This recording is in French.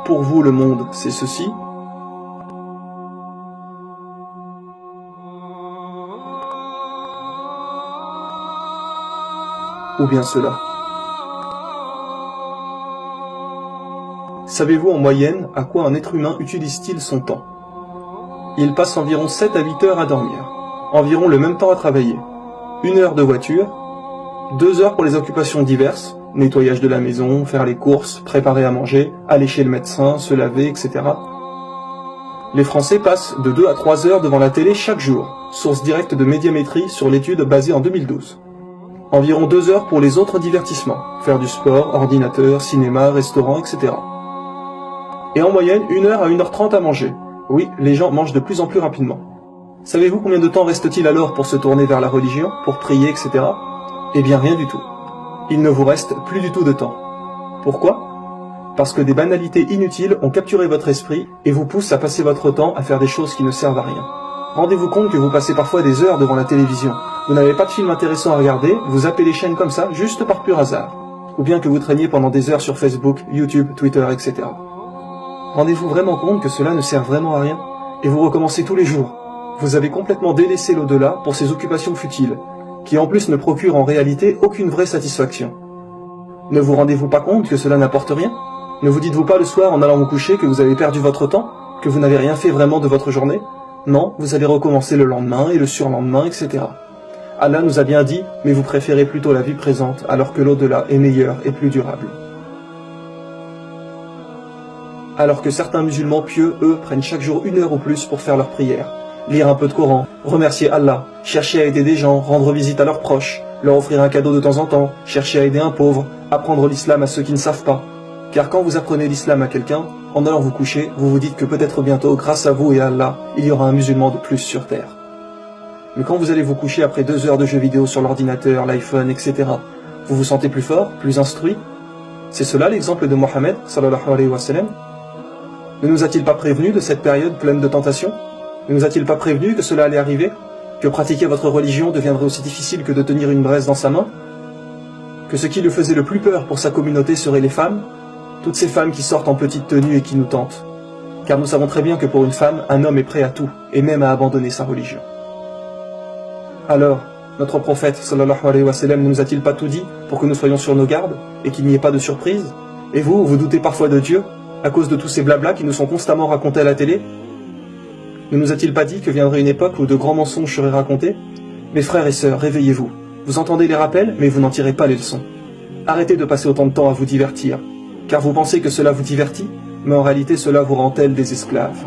pour vous le monde c'est ceci, ou bien cela. Savez-vous en moyenne à quoi un être humain utilise-t-il son temps? Il passe environ 7 à 8 heures à dormir, environ le même temps à travailler, 1 heure de voiture, 2 heures pour les occupations diverses, nettoyage de la maison, faire les courses, préparer à manger, aller chez le médecin, se laver, etc. Les Français passent de 2 à 3 heures devant la télé chaque jour, source directe de Médiamétrie sur l'étude basée en 2012. Environ 2 heures pour les autres divertissements, faire du sport, ordinateur, cinéma, restaurant, etc. Et en moyenne, 1 heure à 1h30 à manger. Oui, les gens mangent de plus en plus rapidement. Savez-vous combien de temps reste-t-il alors pour se tourner vers la religion, pour prier, etc. Eh bien rien du tout. Il ne vous reste plus du tout de temps. Pourquoi? Parce que des banalités inutiles ont capturé votre esprit et vous poussent à passer votre temps à faire des choses qui ne servent à rien. Rendez-vous compte que vous passez parfois des heures devant la télévision. Vous n'avez pas de film intéressant à regarder, vous zappez les chaînes comme ça, juste par pur hasard. Ou bien que vous traîniez pendant des heures sur Facebook, YouTube, Twitter, etc. Rendez-vous vraiment compte que cela ne sert vraiment à rien? Et vous recommencez tous les jours. Vous avez complètement délaissé l'au-delà pour ces occupations futiles, qui en plus ne procurent en réalité aucune vraie satisfaction. Ne vous rendez-vous pas compte que cela n'apporte rien? Ne vous dites-vous pas le soir en allant vous coucher que vous avez perdu votre temps, que vous n'avez rien fait vraiment de votre journée? Non, vous allez recommencer le lendemain et le surlendemain, etc. Allah nous a bien dit, mais vous préférez plutôt la vie présente alors que l'au-delà est meilleur et plus durable. Alors que certains musulmans pieux, eux, prennent chaque jour 1 heure ou plus pour faire leur prière, lire un peu de Coran, remercier Allah, chercher à aider des gens, rendre visite à leurs proches, leur offrir un cadeau de temps en temps, chercher à aider un pauvre, apprendre l'islam à ceux qui ne savent pas. Car quand vous apprenez l'islam à quelqu'un, en allant vous coucher, vous vous dites que peut-être bientôt, grâce à vous et à Allah, il y aura un musulman de plus sur terre. Mais quand vous allez vous coucher après 2 heures de jeux vidéo sur l'ordinateur, l'iPhone, etc., vous vous sentez plus fort, plus instruit? C'est cela l'exemple de Mohammed, sallallahu alayhi wa sallam. Ne nous a-t-il pas prévenu de cette période pleine de tentations? Ne nous a-t-il pas prévenu que cela allait arriver? Que pratiquer votre religion deviendrait aussi difficile que de tenir une braise dans sa main? Que ce qui lui faisait le plus peur pour sa communauté seraient les femmes? Toutes ces femmes qui sortent en petite tenue et qui nous tentent. Car nous savons très bien que pour une femme, un homme est prêt à tout, et même à abandonner sa religion. Alors, notre prophète, sallallahu alayhi wa sallam, ne nous a-t-il pas tout dit pour que nous soyons sur nos gardes, et qu'il n'y ait pas de surprise? Et vous, vous doutez parfois de Dieu, à cause de tous ces blablas qui nous sont constamment racontés à la télé? Ne nous a-t-il pas dit que viendrait une époque où de grands mensonges seraient racontés? Mes frères et sœurs, réveillez-vous. Vous entendez les rappels, mais vous n'en tirez pas les leçons. Arrêtez de passer autant de temps à vous divertir, car vous pensez que cela vous divertit, mais en réalité cela vous rend tel des esclaves.